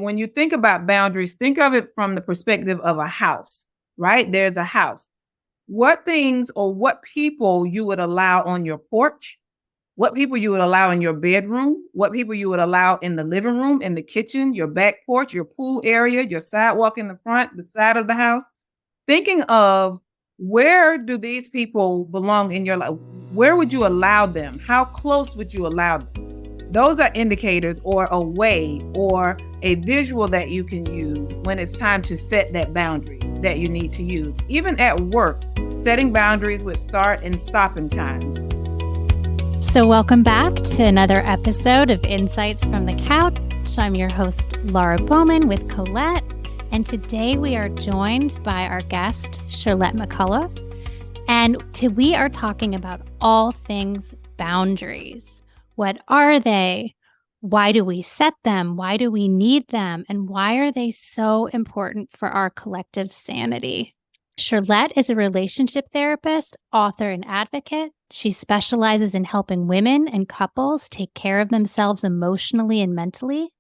When you think about boundaries, think of it from the perspective of a house, right? There's a house. What things or what people you would allow on your porch, what people you would allow in your bedroom, what people you would allow in the living room, in the kitchen, your back porch, your pool area, your sidewalk in the front, the side of the house. Thinking of where do these people belong in your life? Where would you allow them? How close would you allow them? Those are indicators or a way or a visual that you can use when it's time to set that boundary that you need to use. Even at work, setting boundaries with start and stopping times. So welcome back to another episode of Insights from the Couch. I'm your host, Laura Bowman with Colette. And today we are joined by our guest, Cherlette McCullough. And we are talking about all things boundaries. What are they? Why do we set them? Why do we need them? And why are they so important for our collective sanity? Cherlette is a relationship therapist, author, and advocate. She specializes in helping women and couples take care of themselves emotionally and mentally.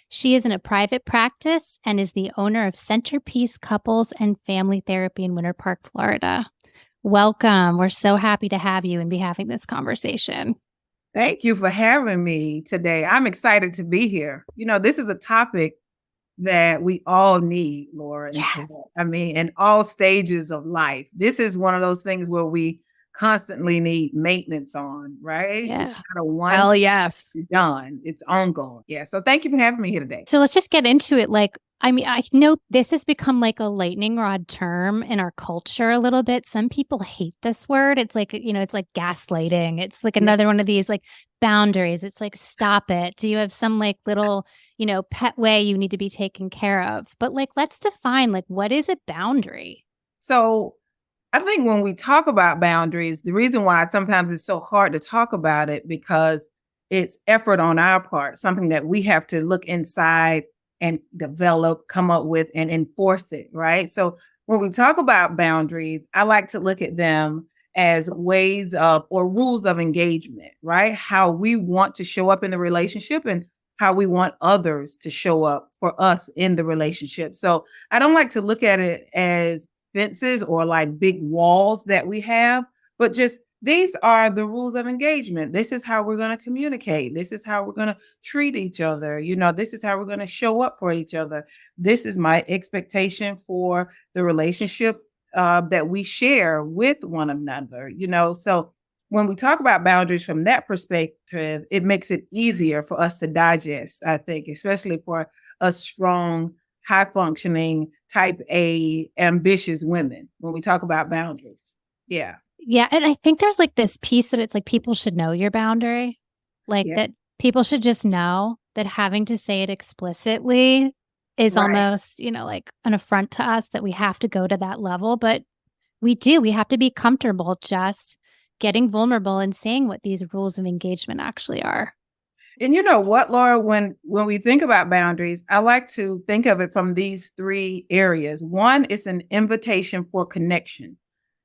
She is in a private practice and is the owner of Centerpiece Couples and Family Therapy in Winter Park, Florida. Welcome. We're so happy to have you and be having this conversation. Thank you for having me today. I'm excited to be here. You know, this is a topic that we all need, Laura. Yes. I mean, in all stages of life. This is one of those things where we constantly need maintenance on, right? Yeah. It's not a one Hell yes. done. It's ongoing. Yeah. So thank you for having me here today. So let's just get into it. I know this has become like a lightning rod term in our culture a little bit. Some people hate this word. It's like, it's like gaslighting. It's like another one of these like boundaries. It's like, stop it. Do you have some like little, pet way you need to be taken care of? But like, let's define like, what is a boundary? So I think when we talk about boundaries, the reason why sometimes it's so hard to talk about it because it's effort on our part, something that we have to look inside and develop, come up with, and enforce it, right? So when we talk about boundaries, I like to look at them as ways of or rules of engagement, right? How we want to show up in the relationship and how we want others to show up for us in the relationship. So I don't like to look at it as fences or like big walls that we have, but just these are the rules of engagement. This is how we're going to communicate. This is how we're going to treat each other. This is how we're going to show up for each other. This is my expectation for the relationship that we share with one another, So when we talk about boundaries from that perspective, it makes it easier for us to digest, I think, especially for a strong, high-functioning, type A, ambitious women when we talk about boundaries. Yeah. Yeah. And I think there's like this piece that it's like people should know your boundary, that people should just know that having to say it explicitly is almost, like an affront to us that we have to go to that level. But we have to be comfortable just getting vulnerable and saying what these rules of engagement actually are. And you know what, Laura, when we think about boundaries, I like to think of it from these three areas. One is an invitation for connection,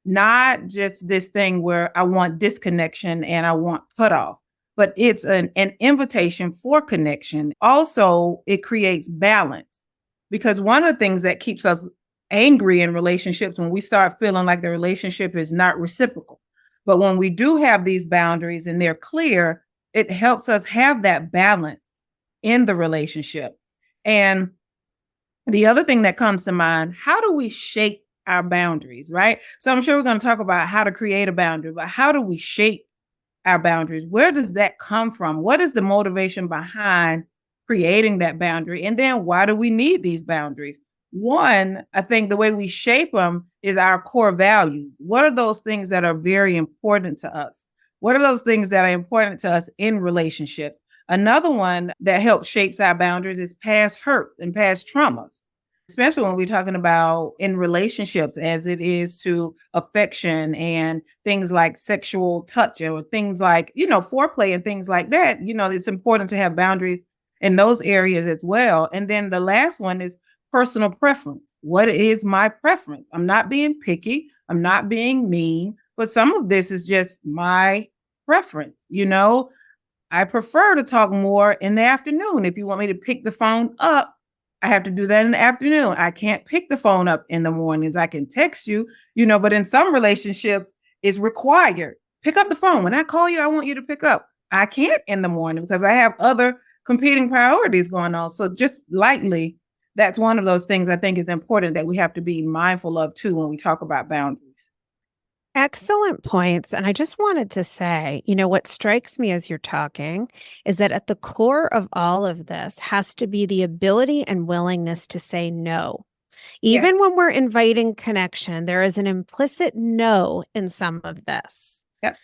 not just this thing where I want disconnection and I want cutoff, but it's an invitation for connection. Also, it creates balance because one of the things that keeps us angry in relationships when we start feeling like the relationship is not reciprocal. But when we do have these boundaries and they're clear, it helps us have that balance in the relationship. And the other thing that comes to mind, how do we shape our boundaries, right? So I'm sure we're going to talk about how to create a boundary, but how do we shape our boundaries? Where does that come from? What is the motivation behind creating that boundary? And then why do we need these boundaries? One, I think the way we shape them is our core values. What are those things that are very important to us? What are those things that are important to us in relationships? Another one that helps shapes our boundaries is past hurts and past traumas, especially when we're talking about in relationships as it is to affection and things like sexual touch or things like, foreplay and things like that. It's important to have boundaries in those areas as well. And then the last one is personal preference. What is my preference? I'm not being picky. I'm not being mean, but some of this is just my preference. I prefer to talk more in the afternoon. If you want me to pick the phone up, I have to do that in the afternoon. I can't pick the phone up in the mornings. I can text you, you know, but in some relationships, it's required. Pick up the phone. When I call you, I want you to pick up. I can't in the morning because I have other competing priorities going on. So just lightly, that's one of those things I think is important that we have to be mindful of too when we talk about boundaries. Excellent points. And I just wanted to say, what strikes me as you're talking is that at the core of all of this has to be the ability and willingness to say no. Even when we're inviting connection, there is an implicit no in some of this. Yep.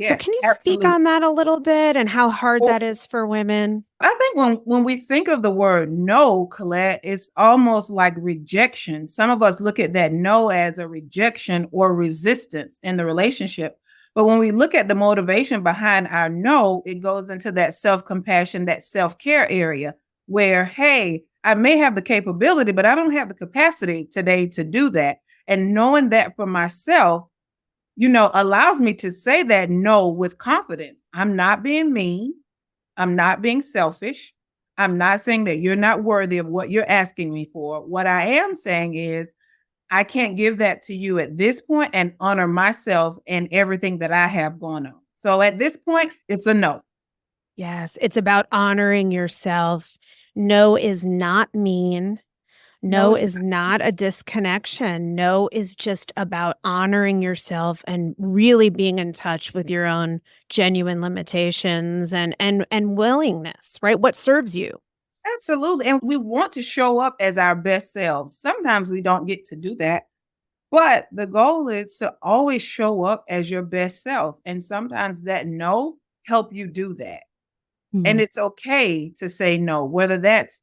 So can you speak on that a little bit and how hard that is for women? I think when we think of the word no, Colette, it's almost like rejection. Some of us look at that no as a rejection or resistance in the relationship. But when we look at the motivation behind our no, it goes into that self-compassion, that self-care area where, hey, I may have the capability, but I don't have the capacity today to do that. And knowing that for myself, allows me to say that no with confidence. I'm not being mean. I'm not being selfish. I'm not saying that you're not worthy of what you're asking me for. What I am saying is I can't give that to you at this point and honor myself and everything that I have going on. So at this point, it's a no. Yes, it's about honoring yourself. No is not mean. No is not a disconnection. No is just about honoring yourself and really being in touch with your own genuine limitations and willingness, right? What serves you. Absolutely. And we want to show up as our best selves. Sometimes we don't get to do that. But the goal is to always show up as your best self. And sometimes that no help you do that. Mm-hmm. And it's okay to say no, whether that's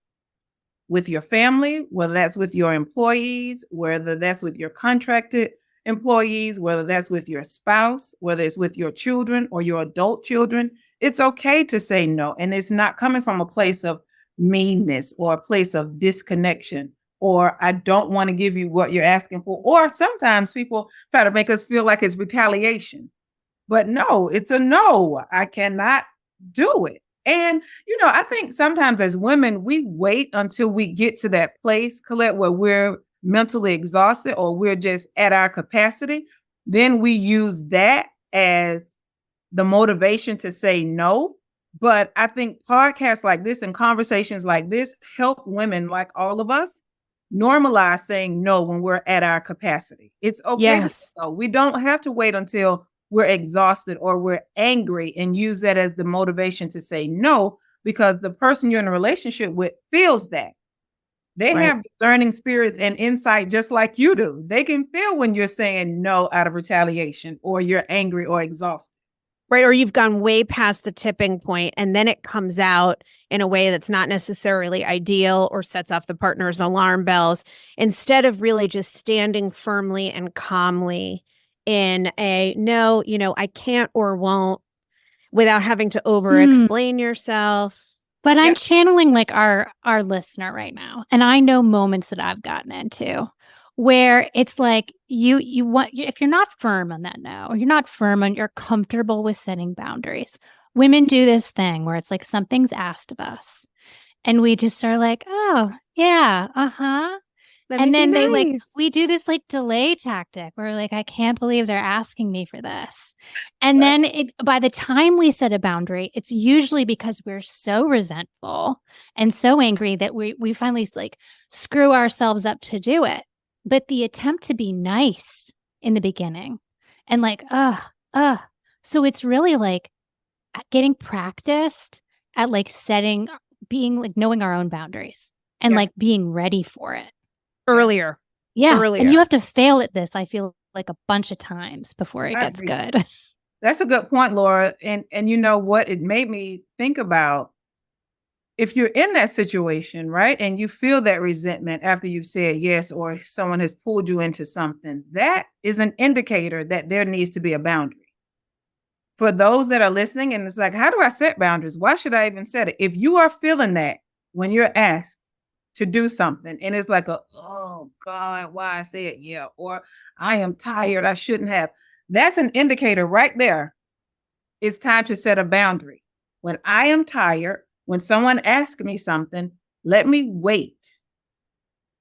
with your family, whether that's with your employees, whether that's with your contracted employees, whether that's with your spouse, whether it's with your children or your adult children, it's okay to say no. And it's not coming from a place of meanness or a place of disconnection, or I don't want to give you what you're asking for. Or sometimes people try to make us feel like it's retaliation. But no, it's a no. I cannot do it. And, I think sometimes as women, we wait until we get to that place, Colette, where we're mentally exhausted or we're just at our capacity. Then we use that as the motivation to say no. But I think podcasts like this and conversations like this help women like all of us normalize saying no when we're at our capacity. It's okay. Yes. So we don't have to wait until we're exhausted or we're angry and use that as the motivation to say no, because the person you're in a relationship with feels that. They have discerning spirits and insight just like you do. They can feel when you're saying no out of retaliation or you're angry or exhausted. Right. Or you've gone way past the tipping point and then it comes out in a way that's not necessarily ideal or sets off the partner's alarm bells, instead of really just standing firmly and calmly in a no, I can't or won't, without having to over-explain yourself. But I'm channeling like our listener right now. And I know moments that I've gotten into where it's like you want, if you're not firm on that no, or you're not firm on, you're comfortable with setting boundaries. Women do this thing where it's like something's asked of us and we just are like, oh yeah, and then we do this like delay tactic where like, I can't believe they're asking me for this. And then by the time we set a boundary, it's usually because we're so resentful and so angry that we finally like screw ourselves up to do it. But the attempt to be nice in the beginning and like, so it's really like getting practiced at like being like knowing our own boundaries and like being ready for it. Earlier. And you have to fail at this, I feel like, a bunch of times before it gets good. That's a good point, Laura. And you know what? It made me think about if you're in that situation, right? And you feel that resentment after you've said yes, or someone has pulled you into something, that is an indicator that there needs to be a boundary. For those that are listening and it's like, how do I set boundaries? Why should I even set it? If you are feeling that when you're asked to do something and it's like oh God, why I said yeah, or I am tired, I shouldn't have. That's an indicator right there. It's time to set a boundary. When I am tired, when someone asks me something, let me wait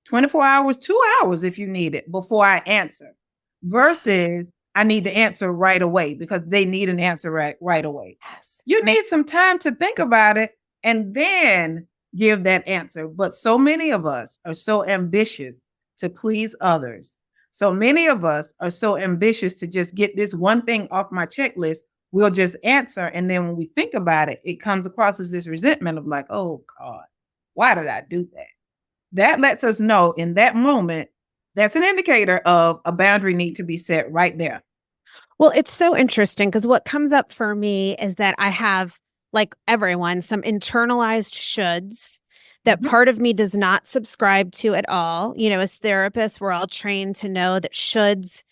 24 hours, 2 hours if you need it before I answer, versus I need the answer right away because they need an answer right away. Yes. You need some time to think about it and then give that answer. But so many of us are so ambitious to please others. So many of us are so ambitious to just get this one thing off my checklist. We'll just answer. And then when we think about it, it comes across as this resentment of like, oh God, why did I do that? That lets us know in that moment, that's an indicator of a boundary need to be set right there. Well, it's so interesting because what comes up for me is that I have, like everyone, some internalized shoulds that part of me does not subscribe to at all. You know, as therapists, we're all trained to know that shoulds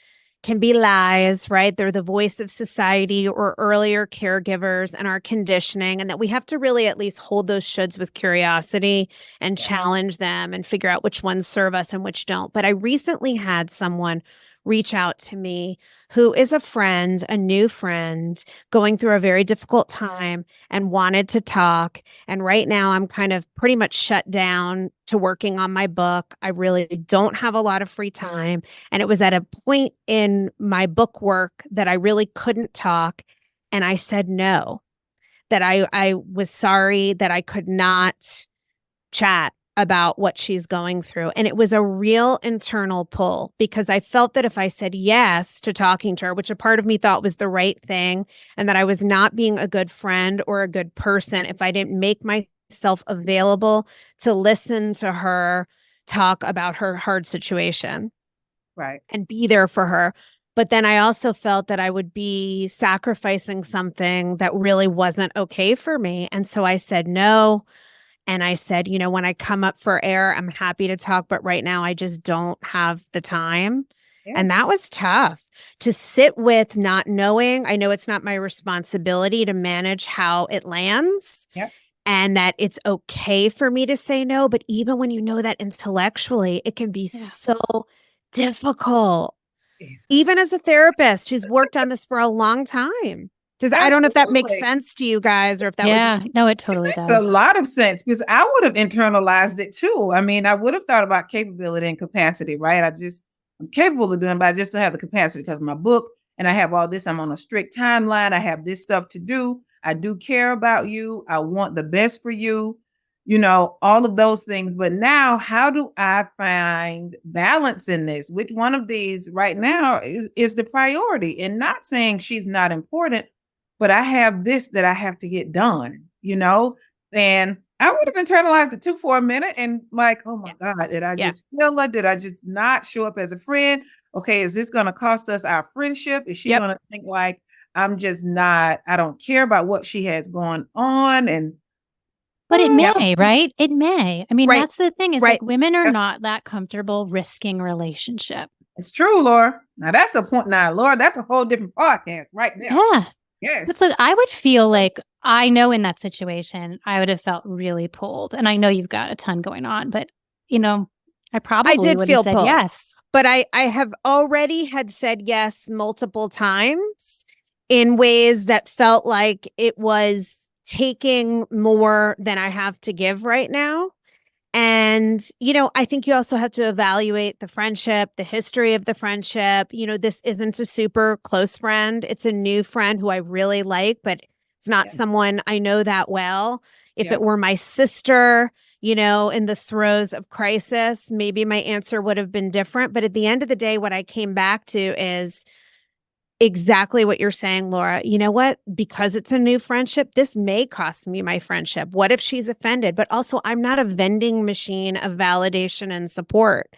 can be lies, right? They're the voice of society or earlier caregivers and our conditioning, and that we have to really at least hold those shoulds with curiosity and challenge them and figure out which ones serve us and which don't. But I recently had someone reach out to me who is a friend, a new friend, going through a very difficult time and wanted to talk. And right now I'm kind of pretty much shut down to working on my book. I really don't have a lot of free time. And it was at a point in my book work that I really couldn't talk. And I said no, that I was sorry that I could not chat about what she's going through. And it was a real internal pull because I felt that if I said yes to talking to her, which a part of me thought was the right thing, and that I was not being a good friend or a good person if I didn't make myself available to listen to her talk about her hard situation. Right. And be there for her. But then I also felt that I would be sacrificing something that really wasn't okay for me. And so I said no. And I said, you know, when I come up for air, I'm happy to talk, but right now I just don't have the time. Yeah. And that was tough to sit with, not knowing. I know it's not my responsibility to manage how it lands. Yep. And that it's okay for me to say no. But even when you know that intellectually, it can be so difficult. Even as a therapist who's worked on this for a long time. I don't know if that makes sense to you guys or if that no, it totally does. It's a lot of sense because I would have internalized it too. I mean, I would have thought about capability and capacity, right? I'm capable of doing, but I just don't have the capacity because of my book and I have all this. I'm on a strict timeline. I have this stuff to do. I do care about you. I want the best for you, you know, all of those things. But now how do I find balance in this? Which one of these right now is the priority? And not saying she's not important, but I have this that I have to get done, you know? And I would have internalized it too for a minute and like, oh my God, did I just feel like, did I just not show up as a friend? Okay, is this going to cost us our friendship? Is she going to think like, I'm just not, I don't care about what she has going on? But it may, right? It may. I mean, that's the thing is like women are not that comfortable risking relationship. It's true, Laura. Now that's the point. Now, Laura, that's a whole different podcast right there. Yeah. Yes. But so I would feel like, I know in that situation, I would have felt really pulled. And I know you've got a ton going on, but you know, I did feel said pulled. Yes. But I have already had said yes multiple times in ways that felt like it was taking more than I have to give right now. And, you know, I think you also have to evaluate the friendship, the history of the friendship. You know, this isn't a super close friend. It's a new friend who I really like, but it's not someone I know that well. If it were my sister, you know, in the throes of crisis, maybe my answer would have been different. But at the end of the day, what I came back to is exactly what you're saying, Laura. You know what? Because it's a new friendship, this may cost me my friendship. What if she's offended? But also, I'm not a vending machine of validation and support.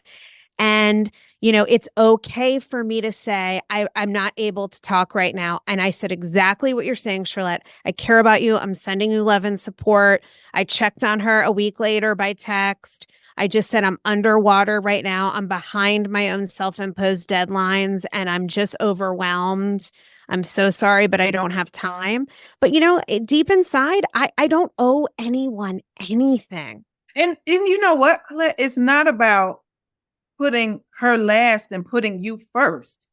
And, you know, it's okay for me to say, I'm not able to talk right now. And I said exactly what you're saying, Cherlette. I care about you. I'm sending you love and support. I checked on her a week later by text. I just said, I'm underwater right now. I'm behind my own self-imposed deadlines and I'm just overwhelmed. I'm so sorry, but I don't have time. But, you know, deep inside, I don't owe anyone anything. And you know what, Colette? It's not about putting her last and putting you first.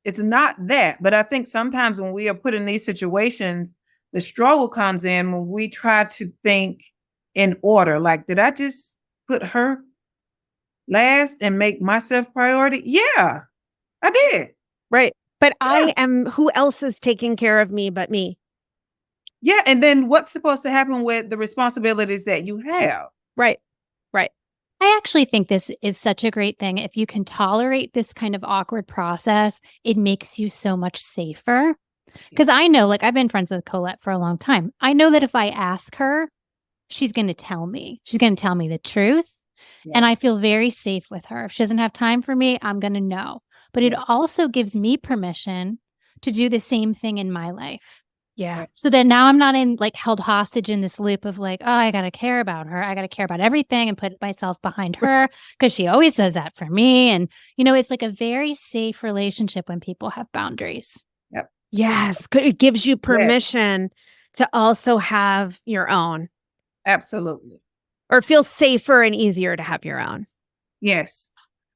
It's not that. But I think sometimes when we are put in these situations, the struggle comes in when we try to think in order. Like, did I just put her last and make myself priority? Yeah, I did. Right. But Yeah. who else is taking care of me but me? Yeah. And then what's supposed to happen with the responsibilities that you have? Right. Right. I actually think this is such a great thing. If you can tolerate this kind of awkward process, it makes you so much safer. Because I know, like, I've been friends with Colette for a long time. I know that if I ask her, she's going to tell me. She's going to tell me the truth. Yeah. And I feel very safe with her. If she doesn't have time for me, I'm going to know. But it also gives me permission to do the same thing in my life. Yeah. So that now I'm not held hostage in this loop of like, oh, I got to care about her. I got to care about everything and put myself behind her because she always does that for me. And, it's like a very safe relationship when people have boundaries. Yep. Yes. It gives you permission to also have your own. Absolutely. Or it feels safer and easier to have your own. Yes.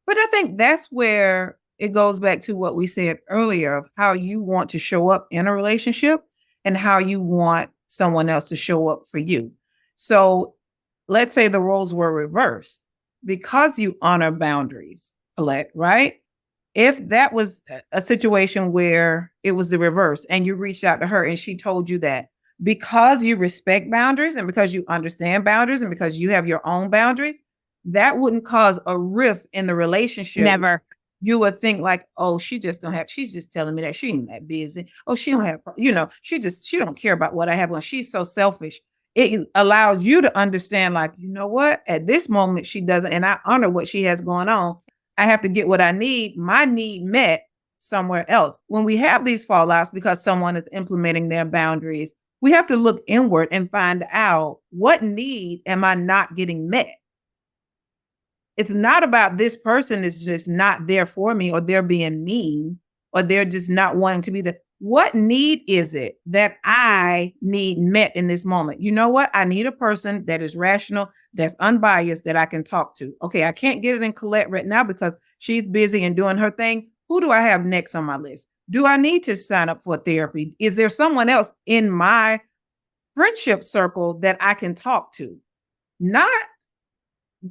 But I think that's where it goes back to what we said earlier of how you want to show up in a relationship and how you want someone else to show up for you. So let's say the roles were reversed because you honor boundaries, Colette, right? If that was a situation where it was the reverse and you reached out to her and she told you that because you respect boundaries and because you understand boundaries and because you have your own boundaries, that wouldn't cause a rift in the relationship. Never. You would think like, oh, she's just telling me that she ain't that busy. Oh, she don't have, she don't care about what I have when she's so selfish. It allows you to understand like, you know what, at this moment she doesn't, and I honor what she has going on. I have to get what I need, my need met somewhere else. When we have these fallouts because someone is implementing their boundaries, we have to look inward and find out what need am I not getting met? It's not about this person is just not there for me or they're being mean or they're just not wanting to be there. What need is it that I need met in this moment? You know what? I need a person that is rational, that's unbiased, that I can talk to. Okay, I can't get it in Colette right now because she's busy and doing her thing. Who do I have next on my list? Do I need to sign up for therapy? Is there someone else in my friendship circle that I can talk to?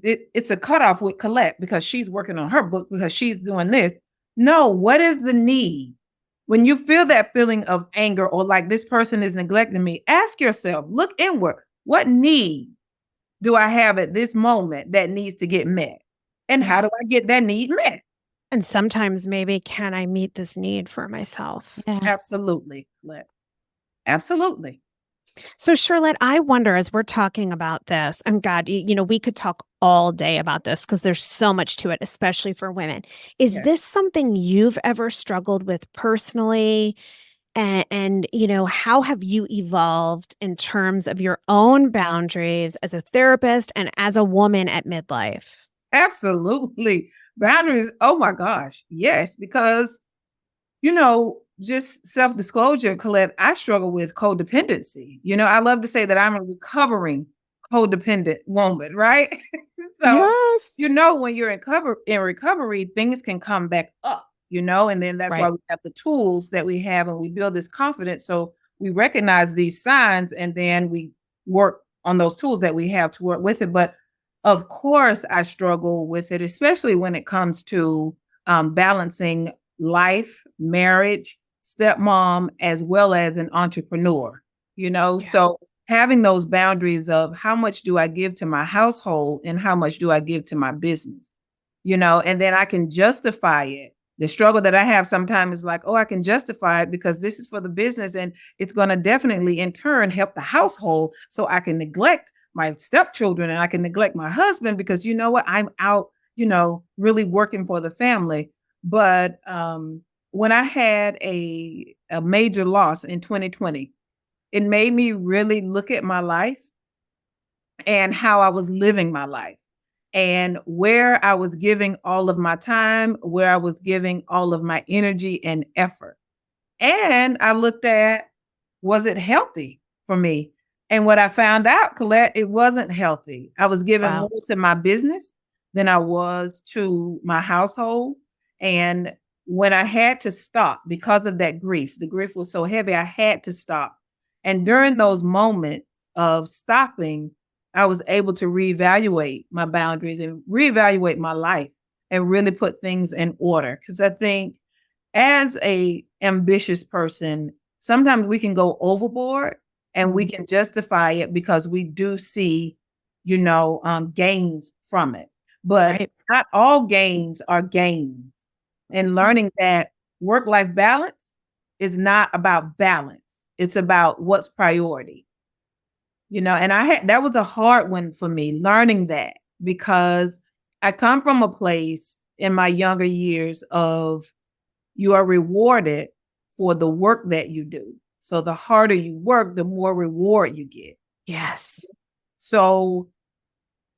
It's a cutoff with Colette because she's working on her book because she's doing this. No, what is the need? When you feel that feeling of anger or like this person is neglecting me, ask yourself, look inward. What need do I have at this moment that needs to get met? And how do I get that need met? And sometimes maybe, can I meet this need for myself? Yeah. Absolutely, Colette. Absolutely. So Cherlette, I wonder, as we're talking about this, and God, we could talk all day about this because there's so much to it, especially for women. Is this something you've ever struggled with personally? And how have you evolved in terms of your own boundaries as a therapist and as a woman at midlife? Absolutely. Boundaries. Oh my gosh. Yes, because, just self-disclosure, Colette, I struggle with codependency. I love to say that I'm a recovering codependent woman, right? So, Yes. when you're in recovery, things can come back up, and then that's why we have the tools that we have and we build this confidence. So we recognize these signs and then we work on those tools that we have to work with it. But of course, I struggle with it, especially when it comes to balancing life, marriage, stepmom, as well as an entrepreneur, So having those boundaries of how much do I give to my household and how much do I give to my business, and then I can justify it. The struggle that I have sometimes is like, oh, I can justify it because this is for the business and it's going to definitely in turn help the household. So I can neglect my stepchildren and I can neglect my husband because you know what? I'm out, really working for the family. But when I had a major loss in 2020, it made me really look at my life and how I was living my life and where I was giving all of my time, where I was giving all of my energy and effort. And I looked at, was it healthy for me? And what I found out, Colette, it wasn't healthy. I was giving more to my business than I was to my household. And when I had to stop because of that grief, the grief was so heavy, I had to stop. And during those moments of stopping, I was able to reevaluate my boundaries and reevaluate my life and really put things in order. Because I think as a ambitious person, sometimes we can go overboard and we can justify it because we do see, gains from it. But not all gains are gains. And learning that work-life balance is not about balance. It's about what's priority. And that was a hard one for me, learning that, because I come from a place in my younger years of you are rewarded for the work that you do. So the harder you work, the more reward you get. Yes. So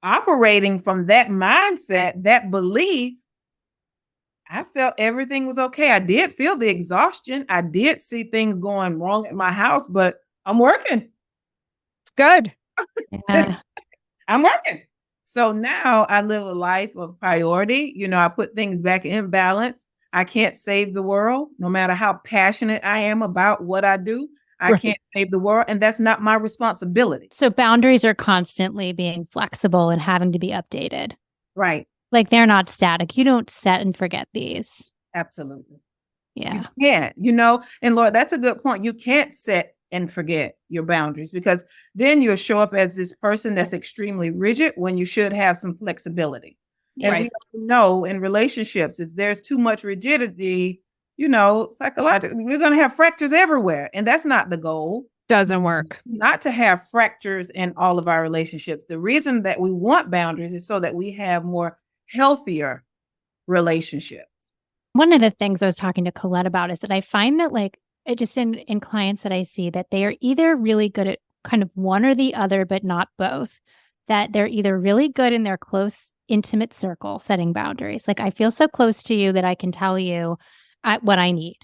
operating from that mindset, that belief, I felt everything was okay. I did feel the exhaustion. I did see things going wrong at my house, but I'm working. It's good. Yeah. I'm working. So now I live a life of priority. I put things back in balance. I can't save the world, no matter how passionate I am about what I do. I can't save the world, and that's not my responsibility. So boundaries are constantly being flexible and having to be updated. Right. Like they're not static. You don't set and forget these. Absolutely. Yeah. You can't, and Lord, that's a good point. You can't set and forget your boundaries, because then you'll show up as this person that's extremely rigid when you should have some flexibility. And we know in relationships, if there's too much rigidity, psychologically, we're going to have fractures everywhere. And that's not the goal. Doesn't work. It's not to have fractures in all of our relationships. The reason that we want boundaries is so that we have more healthier relationships. One of the things I was talking to Colette about is that I find that it just in clients that I see, that they are either really good at kind of one or the other, but not both. That they're either really good in their close, intimate circle setting boundaries. Like, I feel so close to you that I can tell you what I need.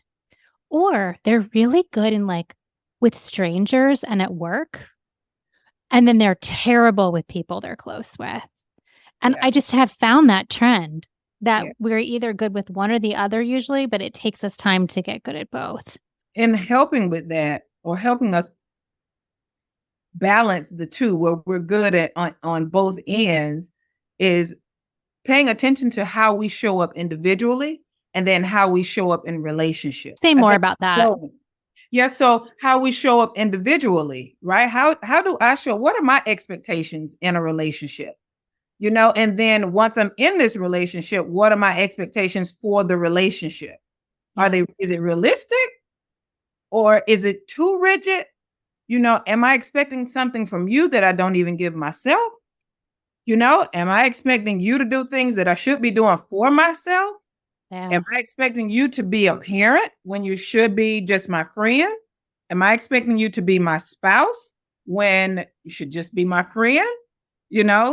Or they're really good in with strangers and at work. And then they're terrible with people they're close with. And I just have found that trend that we're either good with one or the other usually, but it takes us time to get good at both. In helping with that, or helping us balance the two, where we're good at on both ends, is paying attention to how we show up individually and then how we show up in relationships. Say more about that. Yeah. So how we show up individually, right? How do I show? What are my expectations in a relationship? And then once I'm in this relationship, what are my expectations for the relationship? Is it realistic or is it too rigid? Am I expecting something from you that I don't even give myself? Am I expecting you to do things that I should be doing for myself? Yeah. Am I expecting you to be a parent when you should be just my friend? Am I expecting you to be my spouse when you should just be my friend?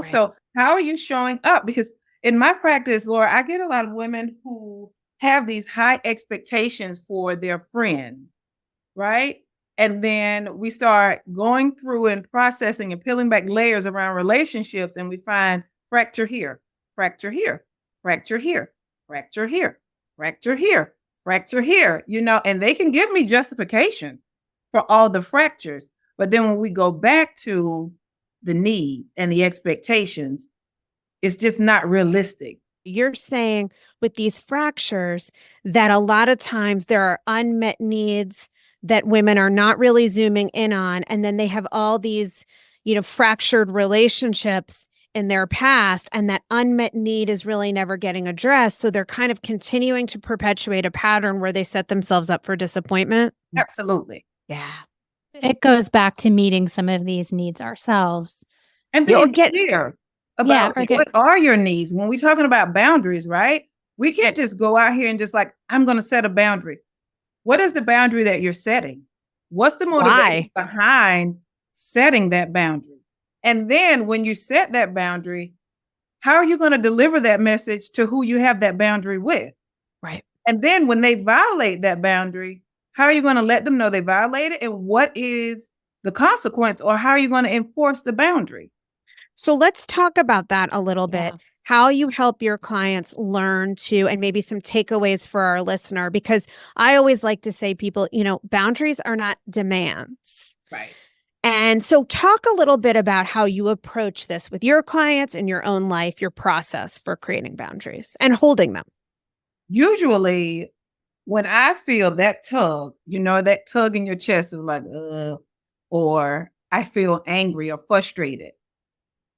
So how are you showing up? Because in my practice, Laura, I get a lot of women who have these high expectations for their friend, right? And then we start going through and processing and peeling back layers around relationships, and we find fracture here, fracture here, fracture here, fracture here, fracture here, fracture here, and they can give me justification for all the fractures. But then when we go back to the needs and the expectations, it's just not realistic. You're saying with these fractures that a lot of times there are unmet needs that women are not really zooming in on. And then they have all these, fractured relationships in their past, and that unmet need is really never getting addressed. So they're kind of continuing to perpetuate a pattern where they set themselves up for disappointment. Absolutely. Yeah. It goes back to meeting some of these needs ourselves. And then get clear about what are your needs. When we're talking about boundaries, right? We can't just go out here and just I'm going to set a boundary. What is the boundary that you're setting? What's the motivation behind setting that boundary? And then when you set that boundary, how are you going to deliver that message to who you have that boundary with? Right. And then when they violate that boundary, how are you going to let them know they violated, and what is the consequence, or how are you going to enforce the boundary? So let's talk about that a little bit. How you help your clients learn to, and maybe some takeaways for our listener, because I always like to say, people, boundaries are not demands. Right. And so talk a little bit about how you approach this with your clients in your own life, your process for creating boundaries and holding them. Usually when I feel that tug, that tug in your chest is like, or I feel angry or frustrated.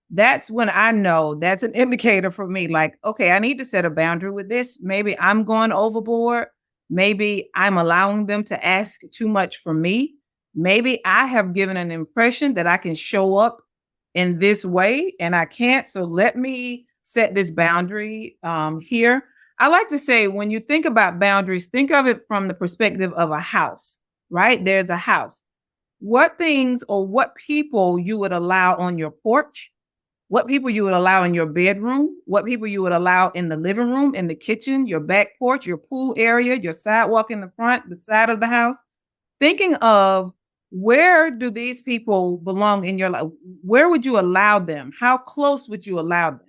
That's when I know that's an indicator for me. Like, okay, I need to set a boundary with this. Maybe I'm going overboard. Maybe I'm allowing them to ask too much from me. Maybe I have given an impression that I can show up in this way and I can't. So let me set this boundary here. I like to say, when you think about boundaries, think of it from the perspective of a house, right? There's a house. What things or what people you would allow on your porch, what people you would allow in your bedroom, what people you would allow in the living room, in the kitchen, your back porch, your pool area, your sidewalk in the front, the side of the house. Thinking of, where do these people belong in your life? Where would you allow them? How close would you allow them?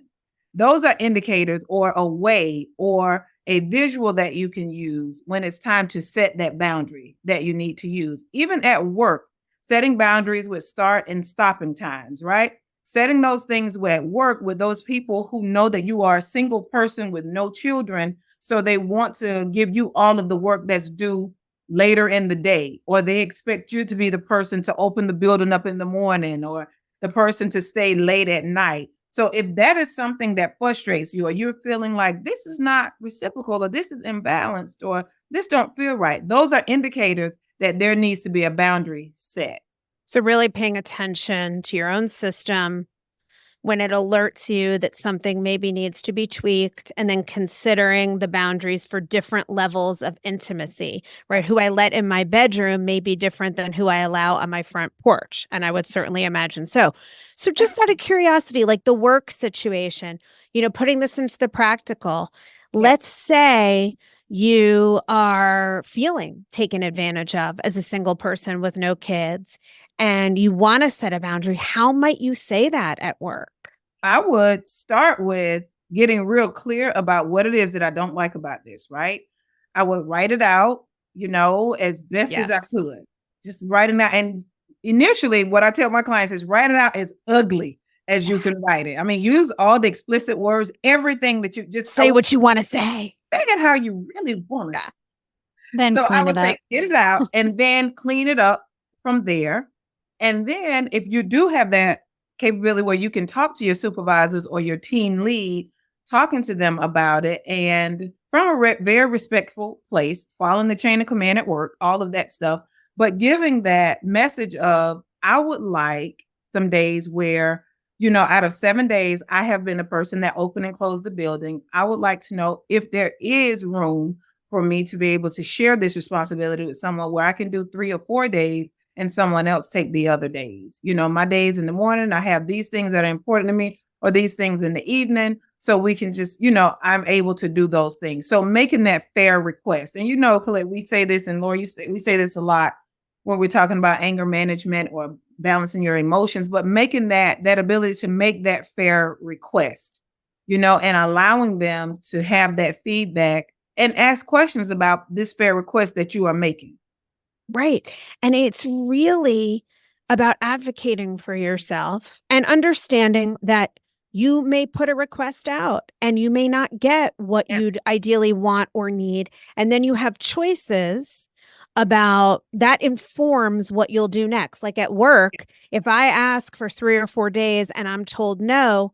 Those are indicators or a way or a visual that you can use when it's time to set that boundary that you need to use. Even at work, setting boundaries with start and stopping times, right? Setting those things at work with those people who know that you are a single person with no children, so they want to give you all of the work that's due later in the day, or they expect you to be the person to open the building up in the morning or the person to stay late at night. So if that is something that frustrates you, or you're feeling like this is not reciprocal, or this is imbalanced, or this don't feel right, those are indicators that there needs to be a boundary set. So really paying attention to your own system when it alerts you that something maybe needs to be tweaked, and then considering the boundaries for different levels of intimacy, right? Who I let in my bedroom may be different than who I allow on my front porch. And I would certainly imagine so. So just out of curiosity, like the work situation, putting this into the practical, let's say you are feeling taken advantage of as a single person with no kids and you want to set a boundary. How might you say that at work? I would start with getting real clear about what it is that I don't like about this, right? I would write it out, as best as I could. Just write it out. And initially, what I tell my clients is write it out as ugly as you can write it. I mean, use all the explicit words, everything that you just say what you want to say. Say it how you really want to. Then so clean I would it up. say, get it out and then clean it up from there. And then if you do have that capability where you can talk to your supervisors or your team lead, talking to them about it, and from a very respectful place, following the chain of command at work, all of that stuff, but giving that message of, I would like some days where, out of 7 days, I have been a person that opened and closed the building. I would like to know if there is room for me to be able to share this responsibility with someone where I can do 3 or 4 days and someone else take the other days. My days in the morning, I have these things that are important to me, or these things in the evening. So we can just, I'm able to do those things. So making that fair request. And Colette, we say this, and Laura, we say this a lot when we're talking about anger management or balancing your emotions, but making that ability to make that fair request, and allowing them to have that feedback and ask questions about this fair request that you are making. Right. And it's really about advocating for yourself and understanding that you may put a request out and you may not get what you'd ideally want or need. And then you have choices about that informs what you'll do next. Like at work, if I ask for 3 or 4 days and I'm told no,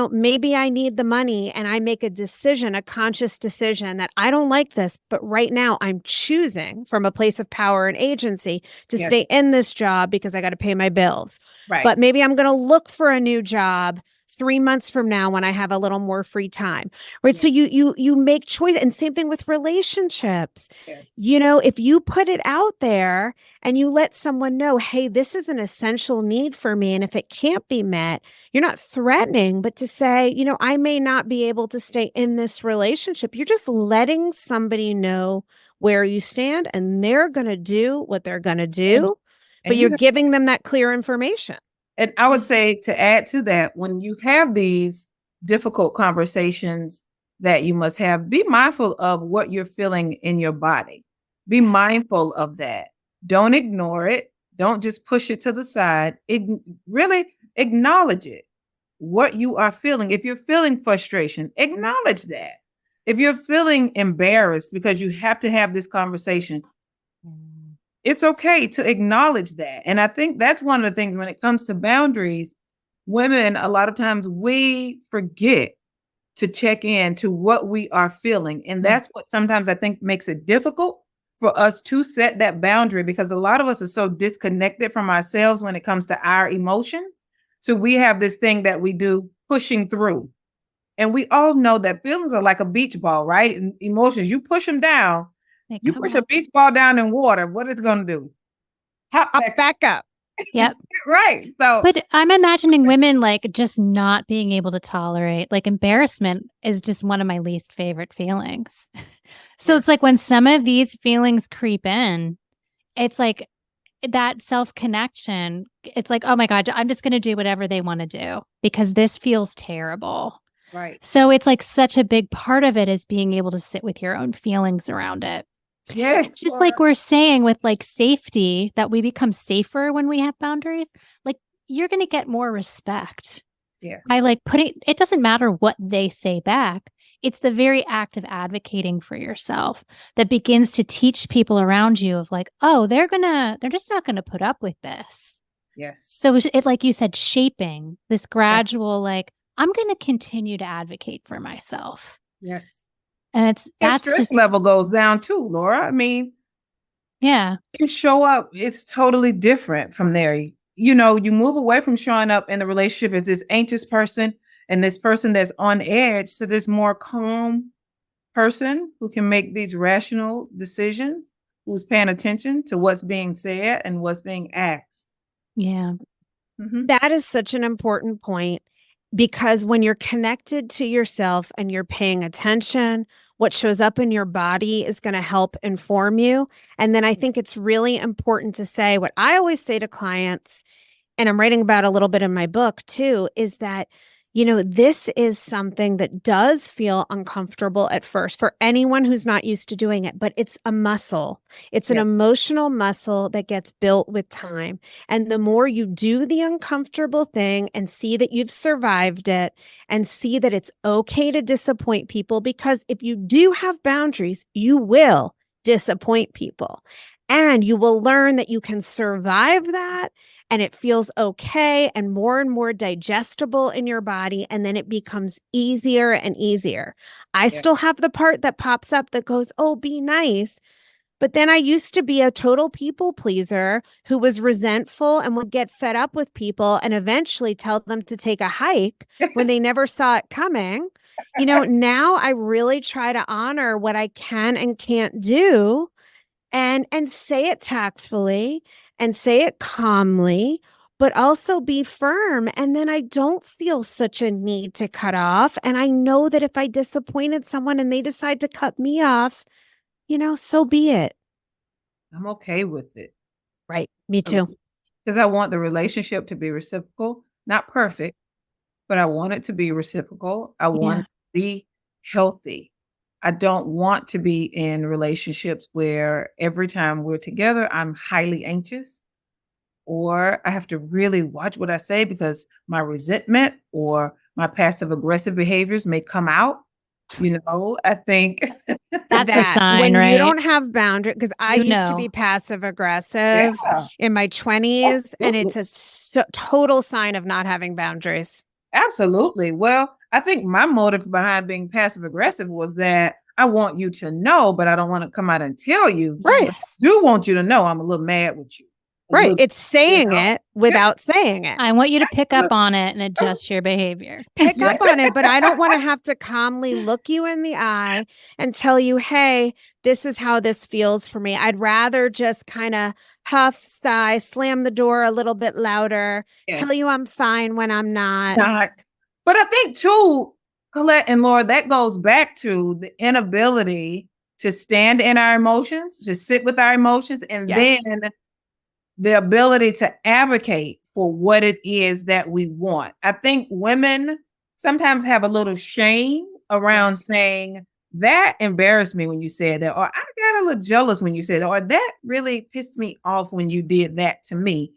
maybe I need the money and I make a decision, a conscious decision that I don't like this, but right now I'm choosing from a place of power and agency to stay in this job because I got to pay my bills. Right. But maybe I'm going to look for a new job 3 months from now when I have a little more free time, right? So you make choice, and same thing with relationships. If you put it out there and you let someone know, hey, this is an essential need for me, and if it can't be met, you're not threatening, but to say, I may not be able to stay in this relationship. You're just letting somebody know where you stand, and they're going to do what they're going to do, but you're giving them that clear information. And I would say, to add to that, when you have these difficult conversations that you must have, be mindful of what you're feeling in your body. Be mindful of that. Don't ignore it. Don't just push it to the side. Really acknowledge it, what you are feeling. If you're feeling frustration, acknowledge that. If you're feeling embarrassed because you have to have this conversation, it's okay to acknowledge that. And I think that's one of the things when it comes to boundaries, women, a lot of times we forget to check in to what we are feeling. And that's what sometimes I think makes it difficult for us to set that boundary, because a lot of us are so disconnected from ourselves when it comes to our emotions. So we have this thing that we do, pushing through. And we all know that feelings are like a beach ball, right? And emotions, you push them down. You push a beach ball down in water, what is it going to do? Hop back up. Yep. Right. So, but I'm imagining women like just not being able to tolerate, like, embarrassment is just one of my least favorite feelings. So it's like when some of these feelings creep in, it's like that self-connection. It's like, oh my God, I'm just going to do whatever they want to do because this feels terrible. right. So it's like such a big part of it is being able to sit with your own feelings around it. Yes. Just like we're saying with like safety, that we become safer when we have boundaries, like you're going to get more respect. Yes. I like putting, it doesn't matter what they say back. It's the very act of advocating for yourself that begins to teach people around you of like, oh, they're just not going to put up with this. Yes. So it, like you said, shaping this gradual, like, I'm going to continue to advocate for myself. Yes. And that's stress just level goes down too, Laura. I mean, yeah. you show up, it's totally different from there. You know, you move away from showing up in the relationship as this anxious person and this person that's on edge to this more calm person who can make these rational decisions, who's paying attention to what's being said and what's being asked. Yeah. Mm-hmm. That is such an important point, because when you're connected to yourself and you're paying attention, what shows up in your body is going to help inform you. And then I think it's really important to say what I always say to clients, and I'm writing about a little bit in my book too, is that, you know, this is something that does feel uncomfortable at first for anyone who's not used to doing it, but it's a muscle. It's an emotional muscle that gets built with time. And the more you do the uncomfortable thing and see that you've survived it and see that it's okay to disappoint people, because if you do have boundaries, you will disappoint people. And you will learn that you can survive that, and it feels okay and more digestible in your body. And then it becomes easier and easier. I still have the part that pops up that goes, oh, be nice. But then I used to be a total people pleaser who was resentful and would get fed up with people and eventually tell them to take a hike when they never saw it coming. You know, now I really try to honor what I can and can't do, and say it tactfully and say it calmly, but also be firm. And then I don't feel such a need to cut off. And I know that if I disappointed someone and they decide to cut me off, you know, so be it. I'm okay with it. Right. Me too. Because I want the relationship to be reciprocal, not perfect, but I want it to be reciprocal. I want it to be healthy. I don't want to be in relationships where every time we're together, I'm highly anxious, or I have to really watch what I say because my resentment or my passive aggressive behaviors may come out. You know, I think that's a sign, when right? you don't have boundaries, because I used to be passive aggressive in my 20s, and it's a total sign of not having boundaries. Absolutely. Well, I think my motive behind being passive aggressive was that I want you to know, but I don't want to come out and tell you. Right. I do want you to know I'm a little mad with you. Right. It's saying it without saying it. I want you to pick up on it and adjust your behavior. Pick up on it, but I don't want to have to calmly look you in the eye and tell you, hey, this is how this feels for me. I'd rather just kind of huff, sigh, slam the door a little bit louder, tell you I'm fine when I'm not. But I think too, Colette and Laura, that goes back to the inability to stand in our emotions, to sit with our emotions, and then the ability to advocate for what it is that we want. I think women sometimes have a little shame around saying, that embarrassed me when you said that, or I got a a little jealous when you said, or that really pissed me off when you did that to me.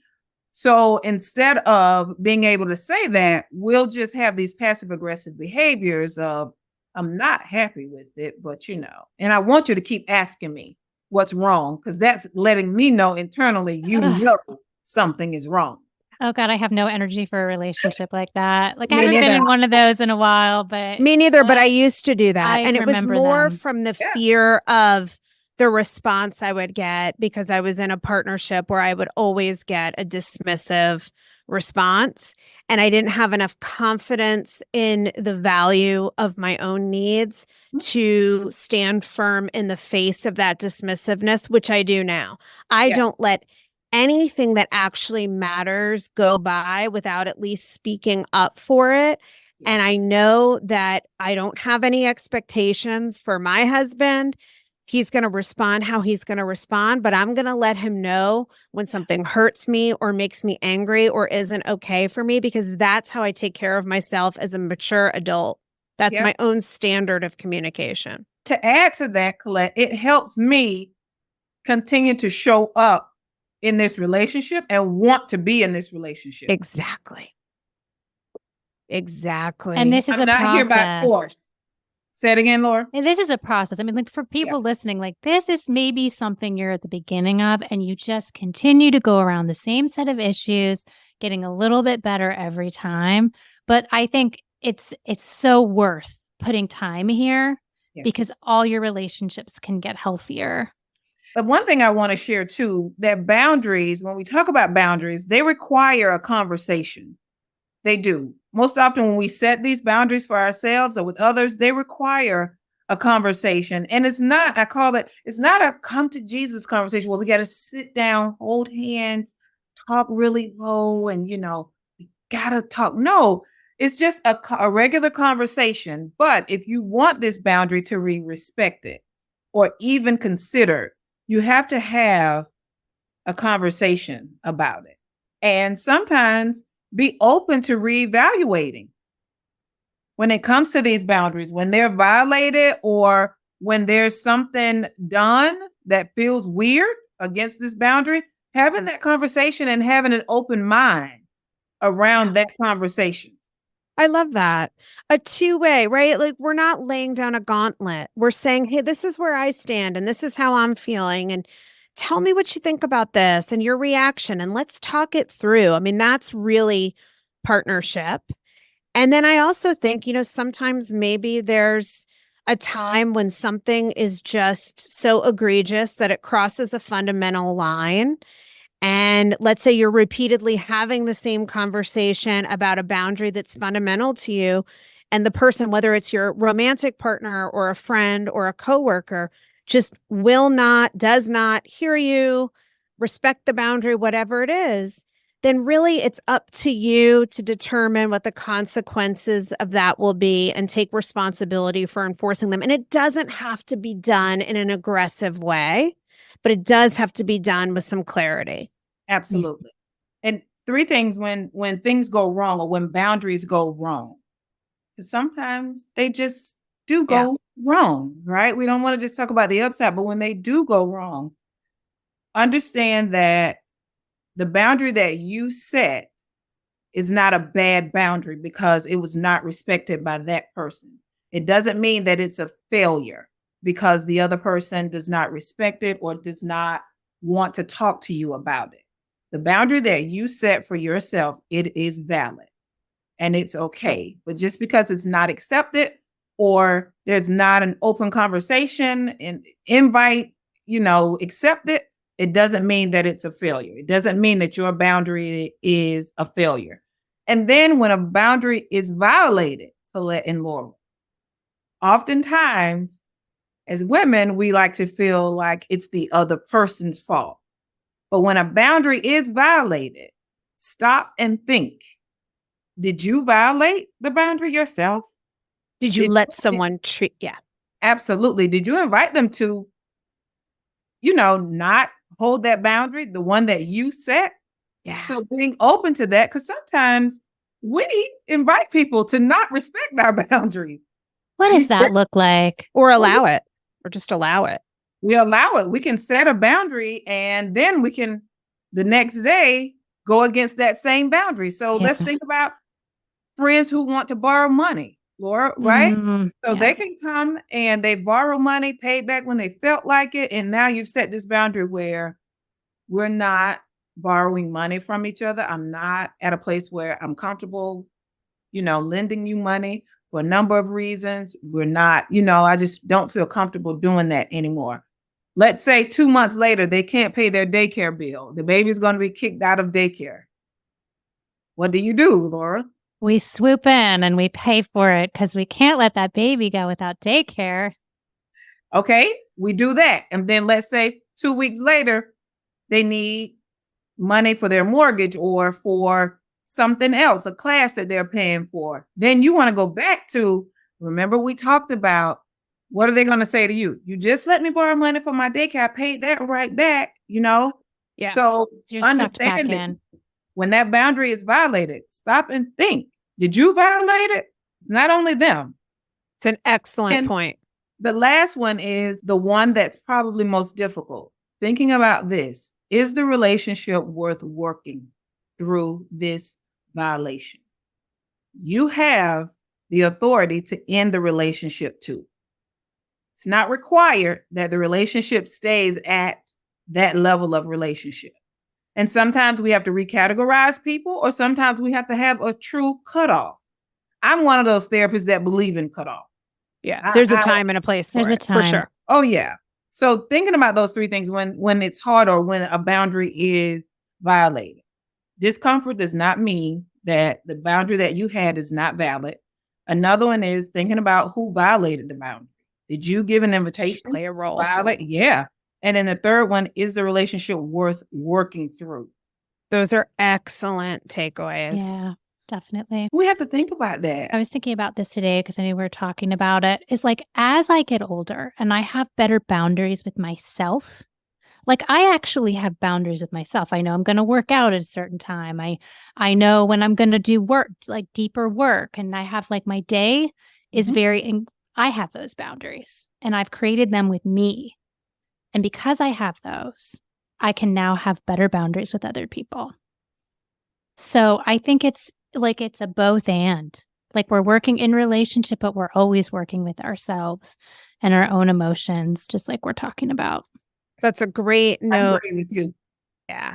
So instead of being able to say that, we'll just have these passive aggressive behaviors of, I'm not happy with it, but and I want you to keep asking me what's wrong, because that's letting me know internally, know something is wrong. Oh God, I have no energy for a relationship like that. Like I haven't been in one of those in a while, but me neither. But I used to do that, and it was more from the fear of the response I would get, because I was in a partnership where I would always get a dismissive response, and I didn't have enough confidence in the value of my own needs to stand firm in the face of that dismissiveness, which I do now. I don't let anything that actually matters go by without at least speaking up for it. And I know that I don't have any expectations for my husband. He's going to respond how he's going to respond, but I'm going to let him know when something hurts me or makes me angry or isn't okay for me, because that's how I take care of myself as a mature adult. That's my own standard of communication. To add to that, Colette, it helps me continue to show up in this relationship and want to be in this relationship. Exactly. And this is I'm not here by force. Say it again, Laura. And this is a process. I mean, like for people listening, like this is maybe something you're at the beginning of, and you just continue to go around the same set of issues, getting a little bit better every time. But I think it's so worth putting time here because all your relationships can get healthier. But one thing I want to share too, that boundaries, when we talk about boundaries, they require a conversation. They do. Most often when we set these boundaries for ourselves or with others, they require a conversation. And it's not a come to Jesus conversation where we got to sit down, hold hands, talk really low, and, we got to talk. No, it's just a regular conversation. But if you want this boundary to be respected or even considered, you have to have a conversation about it. And sometimes be open to reevaluating when it comes to these boundaries, when they're violated or when there's something done that feels weird against this boundary, having that conversation and having an open mind around that conversation. I love that. A two-way, right? Like we're not laying down a gauntlet. We're saying, hey, this is where I stand and this is how I'm feeling. And tell me what you think about this and your reaction. And let's talk it through. I mean, that's really partnership. And then I also think, sometimes maybe there's a time when something is just so egregious that it crosses a fundamental line. And let's say you're repeatedly having the same conversation about a boundary that's fundamental to you. And the person, whether it's your romantic partner or a friend or a coworker, just does not hear you, respect the boundary, whatever it is, then really it's up to you to determine what the consequences of that will be and take responsibility for enforcing them. And it doesn't have to be done in an aggressive way, but it does have to be done with some clarity. Absolutely. And three things when things go wrong or when boundaries go wrong. Because sometimes they just do go wrong, right? We don't want to just talk about the upside, but when they do go wrong, understand that the boundary that you set is not a bad boundary because it was not respected by that person. It doesn't mean that it's a failure because the other person does not respect it or does not want to talk to you about it. The boundary that you set for yourself, it is valid and it's okay. But just because it's not accepted or there's not an open conversation and invite, accept it doesn't mean that it's a failure. It doesn't mean that your boundary is a failure. And then when a boundary is violated, Colette and Laura, oftentimes as women, we like to feel like it's the other person's fault. But when a boundary is violated, stop and think. Did you violate the boundary yourself? Did you let someone treat? Yeah, absolutely. Did you invite them to, not hold that boundary, the one that you set? Yeah. So being open to that, because sometimes we invite people to not respect our boundaries. What does that look like? Or allow it, or just allow it. We allow it. We can set a boundary and then we can the next day go against that same boundary. So let's think about friends who want to borrow money, Laura, right? So they can come and they borrow money, pay back when they felt like it. And now you've set this boundary where we're not borrowing money from each other. I'm not at a place where I'm comfortable, lending you money for a number of reasons. We're not, I just don't feel comfortable doing that anymore. Let's say 2 months later, they can't pay their daycare bill. The baby's going to be kicked out of daycare. What do you do, Laura? We swoop in and we pay for it because we can't let that baby go without daycare. Okay, we do that. And then let's say 2 weeks later, they need money for their mortgage or for something else, a class that they're paying for. Then you want to go back to, remember we talked about, what are they going to say to you? You just let me borrow money for my daycare. I paid that right back, Yeah. So you're sucked back in. When that boundary is violated, stop and think. Did you violate it? Not only them. It's an excellent point. The last one is the one that's probably most difficult. Thinking about this, is the relationship worth working through this violation? You have the authority to end the relationship too. It's not required that the relationship stays at that level of relationship. And sometimes we have to recategorize people, or sometimes we have to have a true cutoff. I'm one of those therapists that believe in cutoff. Yeah, there's a time and a place for it, for sure. Oh, yeah. So thinking about those three things when it's hard or when a boundary is violated. Discomfort does not mean that the boundary that you had is not valid. Another one is thinking about who violated the boundary. Did you give an invitation? Play a role. Yeah. And then the third one, is the relationship worth working through? Those are excellent takeaways. Yeah, definitely. We have to think about that. I was thinking about this today because I knew we were talking about it. It's like, as I get older and I have better boundaries with myself, like I actually have boundaries with myself. I know I'm going to work out at a certain time. I know when I'm going to do work, like deeper work. And I have like my day is I have those boundaries and I've created them with me. And because I have those, I can now have better boundaries with other people. So I think it's a both and. Like we're working in relationship, but we're always working with ourselves and our own emotions, just like we're talking about. That's a great note. I agree with you.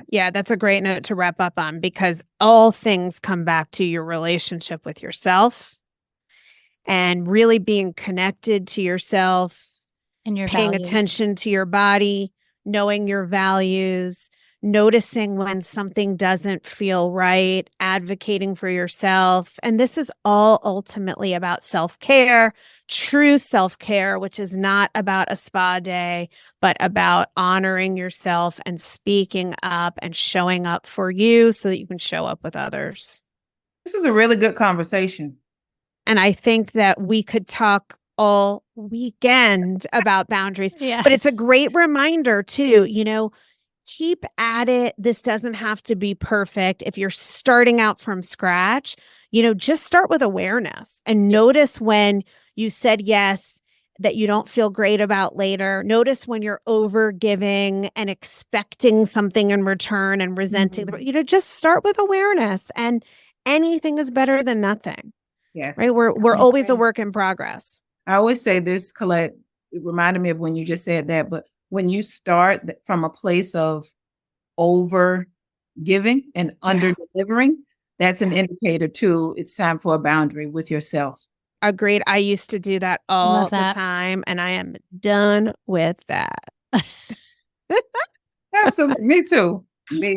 Yeah, that's a great note to wrap up on, because all things come back to your relationship with yourself and really being connected to yourself and your paying values. Attention to your body, knowing your values, noticing when something doesn't feel right, advocating for yourself. And this is all ultimately about self-care, true self-care, which is not about a spa day, but about honoring yourself and speaking up and showing up for you so that you can show up with others. This is a really good conversation. And I think that we could talk all weekend about boundaries, but it's a great reminder too, keep at it. This doesn't have to be perfect. If you're starting out from scratch, just start with awareness and notice when you said yes that you don't feel great about later. Notice when you're over giving and expecting something in return and resenting, just start with awareness, and anything is better than nothing. Yes. Right. We're always a work in progress. I always say this, Colette, it reminded me of when you just said that, but when you start from a place of over giving and under delivering, that's an indicator too. It's time for a boundary with yourself. Agreed. I used to do that all the time, and I am done with that. Absolutely. Me too.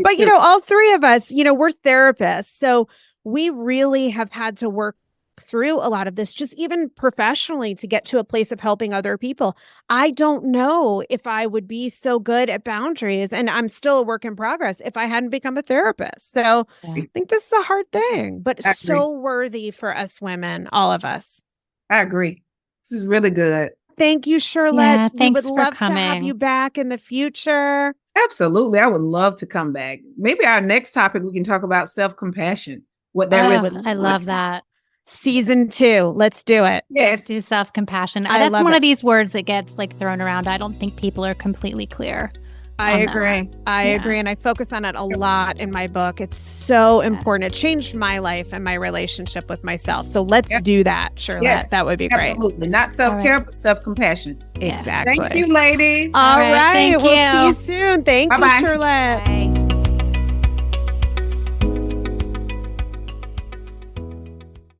But, all three of us, we're therapists. So we really have had to work through a lot of this, just even professionally, to get to a place of helping other people. I don't know if I would be so good at boundaries, and I'm still a work in progress, if I hadn't become a therapist. So I think this is a hard thing, but so worthy for us women, all of us. I agree. This is really good. Thank you, Cherlette. Yeah, we thanks would for love coming. to have you back in the future. Absolutely. I would love to come back. Maybe our next topic, we can talk about self-compassion. What that really I love that. Season 2. Let's do it. Let's Yes. do self-compassion. I That's love one it. of these words that gets like thrown around. I don't think people are completely clear. I on that agree. one. I Yeah. agree. And I focus on it a lot in my book. It's so important. It changed my life and my relationship with myself. So let's Yep. do that, Cherlette. Yes. That would be great. Absolutely. Not self-care, but self-compassion. Yeah. Exactly. Thank you, ladies. All right, right. thank We'll you. see you soon. Thank Bye-bye. you, Cherlette. Bye.